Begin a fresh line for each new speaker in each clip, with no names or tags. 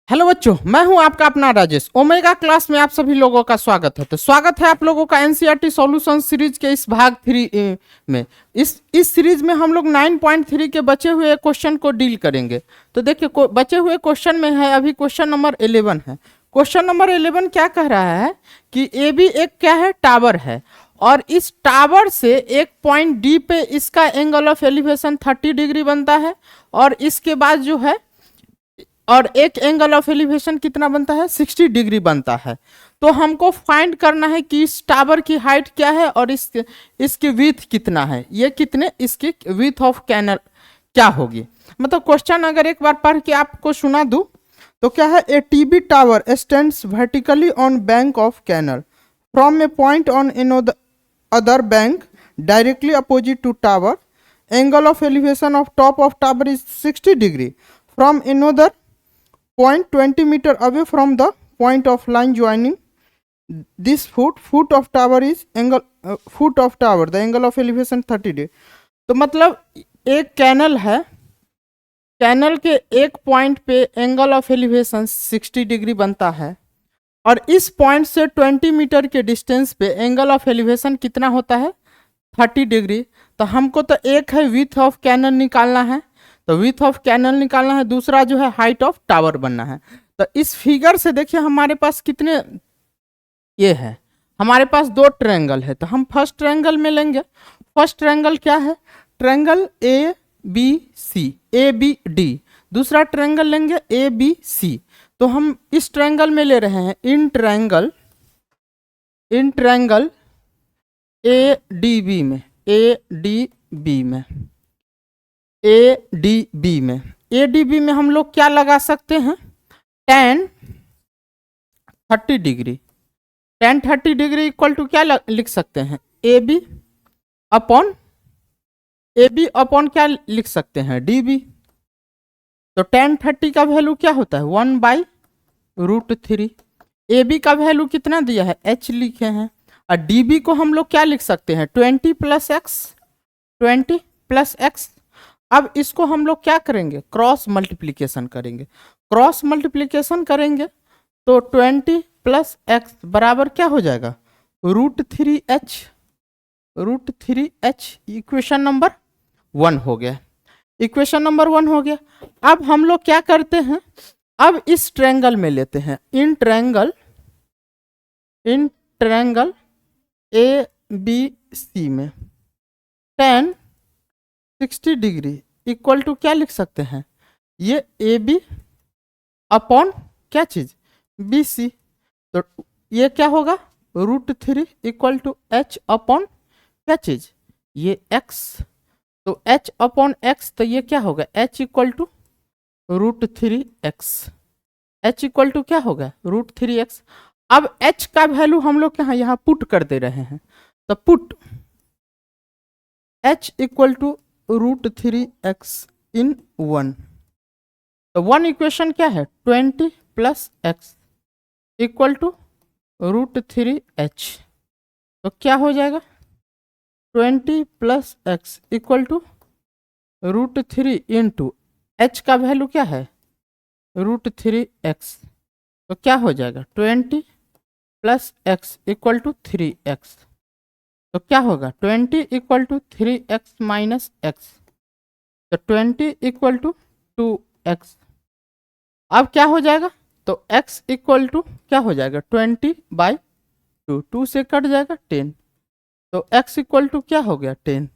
Hello बच्चों, मैं हूं आपका अपना राजेश। ओमेगा क्लास में आप सभी लोगों का स्वागत है। तो स्वागत है आप लोगों का एनसीईआरटी सॉल्यूशन सीरीज के इस भाग 3 में। इस सीरीज में हम लोग 9.3 के बचे हुए क्वेश्चन को डील करेंगे। तो देखिए, बचे हुए क्वेश्चन में है अभी क्वेश्चन नंबर 11 है। क्वेश्चन नंबर 11 क्या कह रहा है कि ए बी एक क्या है, टावर है, और इस टावर से एक पॉइंट डी पे इसका एंगल ऑफ एलिवेशन 30 डिग्री बनता है, और इसके बाद जो है और एक एंगल ऑफ एलिवेशन कितना बनता है, 60 डिग्री बनता है। तो हमको फाइंड करना है कि इस टावर की हाइट क्या है और इसकी विड्थ कितना है, ये कितने इसकी विड्थ ऑफ कैनल क्या होगी। मतलब क्वेश्चन अगर एक बार पढ़ के आपको सुना दूं तो क्या है, a TB tower stands vertically on bank of canal from a point on in other bank directly opposite to tower, angle of elevation of top of tower is 60 degree from another point 20 meter away from the point of line joining this foot of tower is angle foot of tower, the angle of elevation 30 degree। तो मतलब एक canal है, canal के एक point पे angle of elevation 60 degree बनता है, और इस पॉइंट से 20 मीटर के डिस्टेंस पे एंगल ऑफ एलिवेशन कितना होता है, 30 डिग्री। तो हमको तो एक है विड्थ ऑफ कैनल निकालना है, तो विड्थ ऑफ कैनल निकालना है, दूसरा जो है हाइट ऑफ टावर बनना है। तो इस फिगर से देखिए हमारे पास कितने ये है, हमारे पास दो ट्रायंगल है। तो हम फर्स्ट ट्रायंगल में लेंगे। फर्स्ट ट्रायंगल क्या है, triangle A B C, A B D. दूसरा ट्रायंगल लेंगे ए बी सी। तो हम इस ट्रायंगल में ले रहे हैं इन ट्रायंगल ए डी बी में, ए डी बी में, ए डी बी में, ए डी बी में हम लोग क्या लगा सकते हैं, tan 30 degree. tan 30 degree equal to क्या लिख सकते हैं, ए बी अपॉन क्या लिख सकते हैं, डी बी। तो tan 30 का वैल्यू क्या होता है, 1/√3। ए बी का वैल्यू कितना दिया है, h लिखे हैं, और डी बी को हम लोग क्या लिख सकते हैं, 20 + x। अब इसको हम लोग क्या करेंगे, क्रॉस मल्टीप्लिकेशन करेंगे। क्रॉस मल्टीप्लिकेशन करेंगे तो 20 + x बराबर क्या हो जाएगा, √3h। इक्वेशन नंबर 1 हो गया, इक्वेशन नंबर 1 हो गया। अब हम लोग क्या करते हैं, अब इस ट्रायंगल में लेते हैं, इन ट्रायंगल ए बी सी में tan 60 डिग्री इक्वल टू क्या लिख सकते हैं, ये ए बी अपॉन क्या चीज, बी सी। तो ये क्या होगा, √3 इक्वल टू h अपॉन क्या चीज, ये x। तो h अपॉन x, तो ये क्या होगा, h equal to √3x। h equal to क्या होगा, √3x। अब h का वैल्यू हम लोग यहाँ पुट कर दे रहे हैं। तो put h equal to √3x in 1। तो 1 इक्वेशन क्या है, 20 + x इक्वल टू √3h। तो क्या हो जाएगा, 20 + x equal to √3 into h का वैल्यू क्या है, √3x। तो क्या हो जाएगा, 20 + x इक्वल टू 3x। तो क्या होगा, 20 equal to 3x minus x। तो 20 इक्वल टू 2x। अब क्या हो जाएगा, तो x इक्वल टू क्या हो जाएगा, 20/2, 2 से कट जाएगा 10। तो x इक्वल टू क्या हो गया, 10।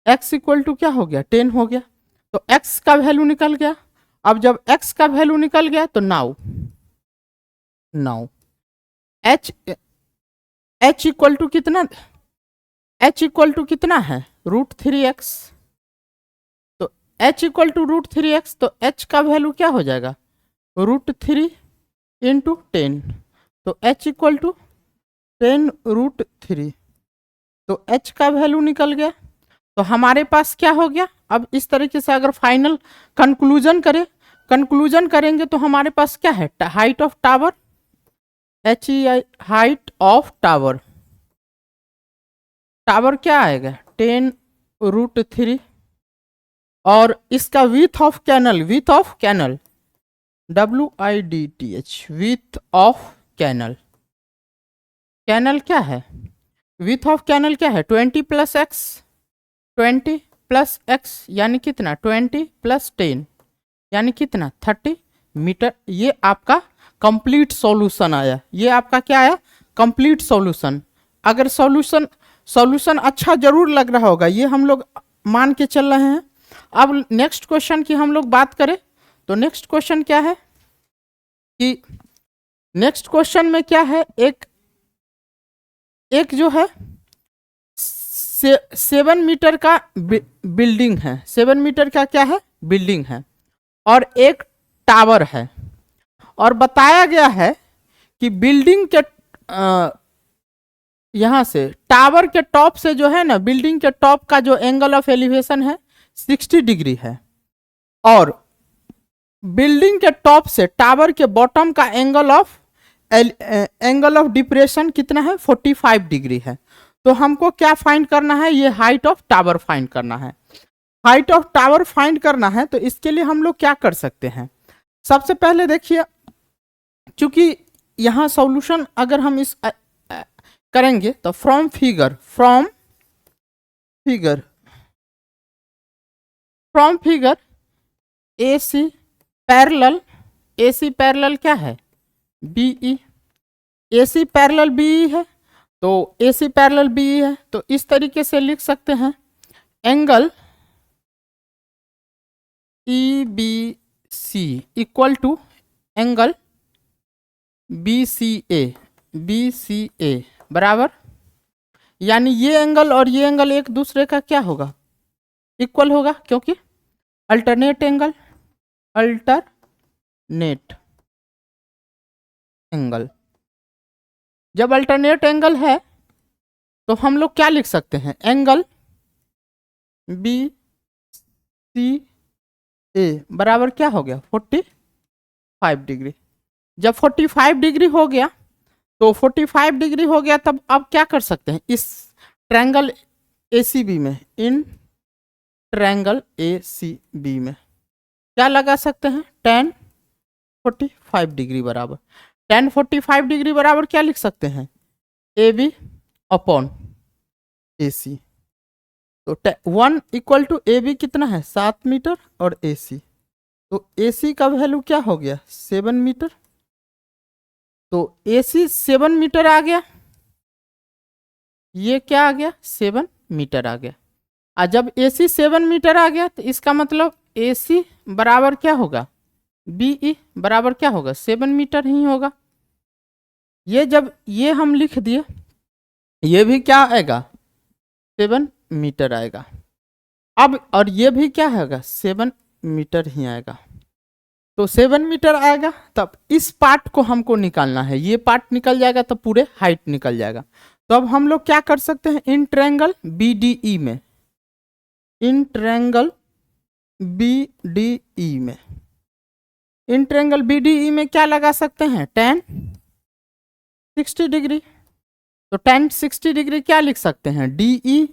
x इक्वल टू क्या हो गया, 10 हो गया। तो x का वैल्यू निकल गया। अब जब x का वैल्यू निकल गया तो नाउ h इक्वल टू कितना, h इक्वल टू कितना है, √3x। तो h इक्वल टू √3x, तो h का वैल्यू क्या हो जाएगा, √3 इंटू 10। तो h इक्वल टू 10√3। तो h का वैल्यू निकल गया। तो हमारे पास क्या हो गया, अब इस तरीके से अगर फाइनल कंक्लूजन करेंगे तो हमारे पास क्या है, height of tower, HEI height of tower क्या आएगा, 10√3, और इसका width of canal WIDTH, width of canal. Canal क्या है, विथ ऑफ कैनल क्या है, 20 प्लस एक्स, 20 प्लस एक्स यानी कितना 20 प्लस 10 यानी कितना 30 मीटर। ये आपका कंप्लीट सॉल्यूशन आया, ये आपका क्या आया, कंप्लीट सॉल्यूशन। अगर सॉल्यूशन अच्छा जरूर लग रहा होगा, ये हम लोग मान के चल रहे हैं। अब नेक्स्ट क्वेश्चन की हम लोग बात करें तो नेक्स्ट क्वेश्चन क्या है कि नेक्स्ट क्वेश्चन में क्या है, एक जो है 7 मीटर का बिल्डिंग है, 7 मीटर का क्या है, बिल्डिंग है, और एक टावर है, और बताया गया है कि बिल्डिंग के यहां से टावर के टॉप से जो है ना, बिल्डिंग के टॉप का जो एंगल ऑफ एलिवेशन है 60 डिग्री है, और बिल्डिंग के टॉप से टावर के बॉटम का एंगल ऑफ डिप्रेशन कितना है, 45 डिग्री है। तो हमको क्या फाइंड करना है, ये हाइट ऑफ टावर फाइंड करना है। हाइट ऑफ टावर फाइंड करना है तो इसके लिए हम लोग क्या कर सकते हैं, सबसे पहले देखिए, चूंकि यहां सॉल्यूशन अगर हम इस करेंगे तो फ्रॉम फिगर AC पैरेलल क्या है, BE, AC पैरेलल BE है, तो AC पैरेलल BE है, तो इस तरीके से लिख सकते हैं angle EBC equal to angle BCA बराबर, यानी ये एंगल और ये एंगल एक दूसरे का क्या होगा, इक्वल होगा, क्योंकि अल्टरनेट एंगल। जब अल्टरनेट एंगल है तो हम लोग क्या लिख सकते हैं, एंगल BCA बराबर क्या हो गया, 45 डिग्री। जब 45 डिग्री हो गया तो 45 डिग्री हो गया, तब अब क्या कर सकते हैं, इस ट्रायंगल ACB में, इन ट्रायंगल ACB में क्या लगा सकते हैं, tan 45 डिग्री बराबर, tan 45 डिग्री बराबर क्या लिख सकते हैं, AB अपॉन AC। तो 1 इक्वल टू AB कितना है, 7 मीटर, और AC, तो AC का वैल्यू क्या हो गया, 7 मीटर। तो AC 7 मीटर आ गया, ये क्या आ गया, 7 मीटर आ गया। और जब AC 7 मीटर आ गया तो इसका मतलब AC बराबर क्या होगा, BE बराबर क्या होगा, 7 मीटर ही होगा। ये जब ये हम लिख दिए, ये भी क्या आएगा, 7 मीटर आएगा। अब और ये भी क्या होगा, 7 मीटर ही आएगा। तो 7 मीटर आएगा, तब इस पार्ट को हमको निकालना है, ये पार्ट निकल जाएगा तो पूरे हाइट निकल जाएगा। तो अब हम लोग क्या कर सकते हैं, इन ट्रायंगल BDE में, इन ट्रायंगल BDE में क्या लगा सकते हैं, tan 60 डिग्री। तो tan 60 डिग्री क्या लिख सकते हैं, DE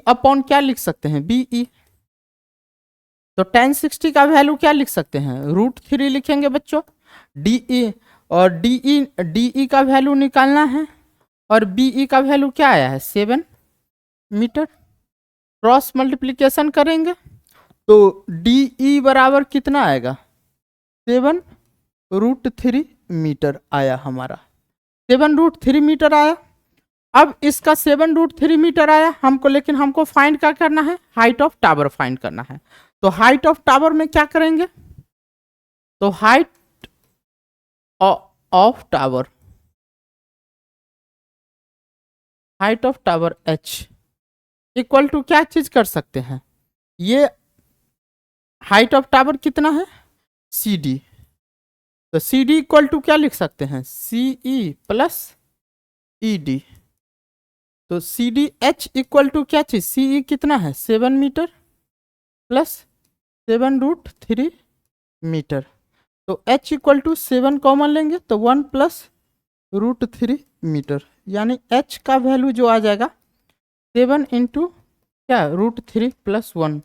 अपॉन क्या लिख सकते हैं, BE। तो tan 60 का वैल्यू क्या लिख सकते हैं, √3 लिखेंगे बच्चों। DE और DE का वैल्यू निकालना है, और BE का वैल्यू क्या आया है, 7 मीटर। क्रॉस मल्टीप्लिकेशन करेंगे तो DE बराबर कितना आएगा, 7√3 मीटर आया हमारा, 7√3 मीटर आया। अब इसका 7√3 मीटर आया हमको, लेकिन हमको फाइंड क्या करना है, हाइट ऑफ टावर फाइंड करना है। तो हाइट ऑफ टावर में क्या करेंगे, तो height of tower H equal to क्या चीज कर सकते हैं, ये हाइट ऑफ टावर कितना है, CD। तो CD इक्वल टू क्या लिख सकते हैं, CE प्लस ED। तो CDH इक्वल टू क्या चीज, CE कितना है, 7 मीटर प्लस 7√3 मीटर। तो H इक्वल टू 7 कॉमन लेंगे तो 1 प्लस √3 मीटर, यानी H का वैल्यू जो आ जाएगा 7 इंटू क्या, √3 प्लस 1,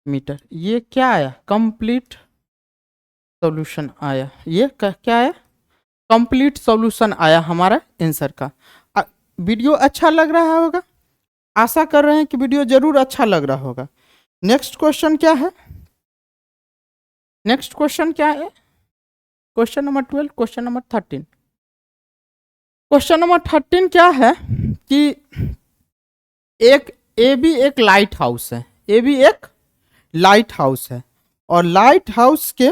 मीटर। ये क्या आया, कंप्लीट सॉल्यूशन आया। ये क्या आया, कंप्लीट सॉल्यूशन आया हमारा आंसर का। वीडियो अच्छा लग रहा होगा, आशा कर रहे हैं कि वीडियो जरूर अच्छा लग रहा होगा। नेक्स्ट क्वेश्चन क्या है, नेक्स्ट क्वेश्चन क्या है, question number 12, question number 13। Question number 13 क्या है कि एक ए बी एक लाइट हाउस है, ए बी एक लाइट हाउस है, और लाइट हाउस के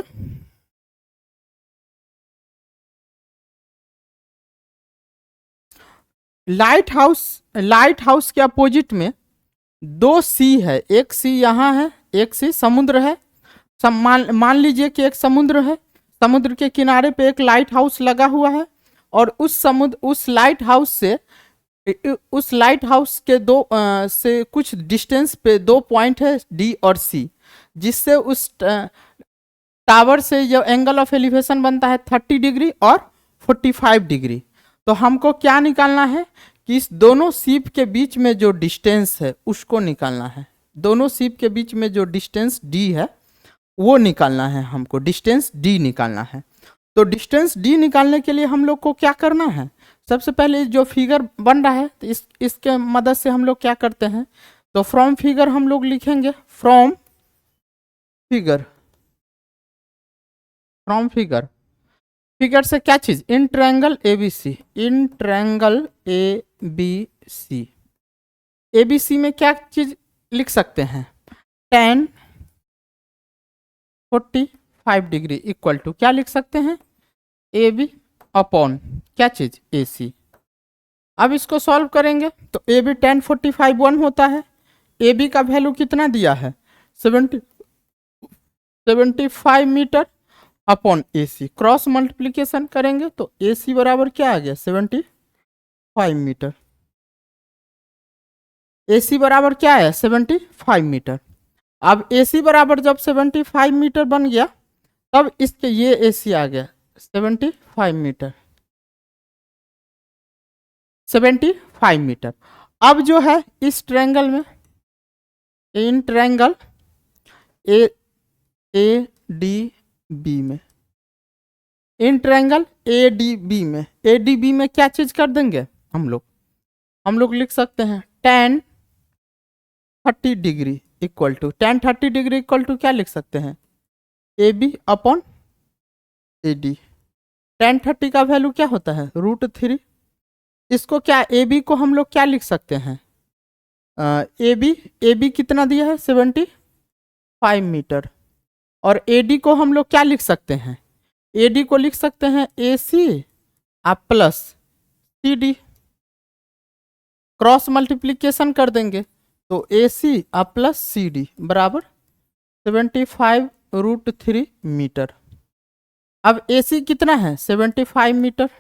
अपोजिट में दो सी है, एक सी यहाँ है, एक सी समुद्र है। मान लीजिए कि एक समुद्र है, समुद्र के किनारे पे एक लाइट हाउस लगा हुआ है, और उस लाइट हाउस के से कुछ डिस्टेंस पे दो पॉइंट है डी और सी, जिससे उस टावर से जो एंगल ऑफ एलिवेशन बनता है 30 डिग्री और 45 डिग्री। तो हमको क्या निकालना है कि इस दोनों सीप के बीच में जो डिस्टेंस है उसको निकालना है। दोनों सीप के बीच में जो डिस्टेंस डी है वो निकालना है, हमको डिस्टेंस डी निकालना है। तो डिस्टेंस डी निकालने के लिए हम लोग को क्या करना है, सबसे पहले जो फिगर बन रहा है तो इसके मदद से हम लोग क्या करते हैं, तो फ्रॉम फिगर हम लोग लिखेंगे, फ्रॉम फिगर से क्या चीज, in triangle ABC, in triangle ABC में क्या चीज लिख सकते हैं, tan 45 डिग्री इक्वल टू क्या लिख सकते हैं, ए बी अपॉन क्या चीज, ए सी। अब इसको सॉल्व करेंगे तो ए बी tan 45 1 होता है, ए बी का वैल्यू कितना दिया है 75 मीटर अपॉन ए सी, क्रॉस मल्टीप्लीकेशन करेंगे तो ए सी बराबर क्या आ गया 75 मीटर, ए सी बराबर क्या है 75 मीटर। अब ए सी बराबर जब 75 मीटर बन गया तब इसके ये ए सी आ गया 75 मीटर, 75 मीटर। अब जो है इस ट्रायंगल में, in triangle A D B में, in triangle A D B में क्या चीज कर देंगे हम लोग लिख सकते हैं tan 30 degree equal to, tan 30 degree equal to क्या लिख सकते हैं, A B upon A D. tan 30 का वैल्यू क्या होता है √3। इसको क्या, ए बी को हम लोग क्या लिख सकते हैं, ए बी कितना दिया है 75 मीटर, और ए डी को हम लोग क्या लिख सकते हैं, ए डी को लिख सकते हैं ए सी आप plus C D, cross multiplication कर देंगे तो ए सी आप प्लस सी डी बराबर 75 √3 मीटर। अब ए सी कितना है 75 मीटर,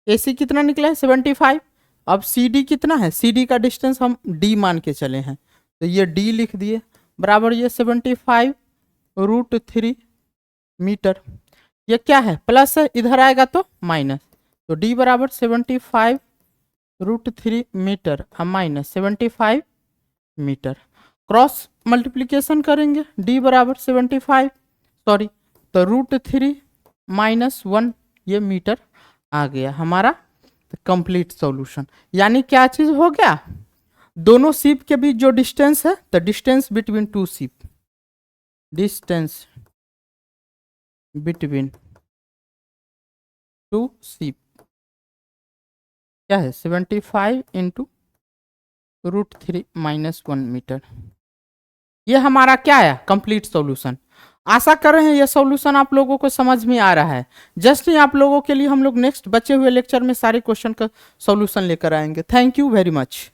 ए सी कितना निकला है 75। अब सी डी कितना है, सी डी का डिस्टेंस हम डी मान के चले हैं तो ये डी लिख दिए बराबर ये 75 √3 मीटर। ये क्या है प्लस है, इधर आएगा तो माइनस, तो डी बराबर 75 √3 meter minus 75 meter. Cross multiplication करेंगे डी बराबर 75 सॉरी तो √3 माइनस 1 ये मीटर आ गया हमारा कंप्लीट सॉल्यूशन। यानी क्या चीज हो गया, दोनों सीप के बीच जो डिस्टेंस है द डिस्टेंस बिटवीन टू सीप, डिस्टेंस बिटवीन टू सीप क्या है 75 इंटू √3 माइनस 1 मीटर। ये हमारा क्या है कंप्लीट सॉल्यूशन। आशा कर रहे हैं ये सॉल्यूशन आप लोगों को समझ में आ रहा है। जस्ट ही आप लोगों के लिए हम लोग नेक्स्ट बचे हुए लेक्चर में सारे क्वेश्चन का सॉल्यूशन लेकर आएंगे। Thank you very much.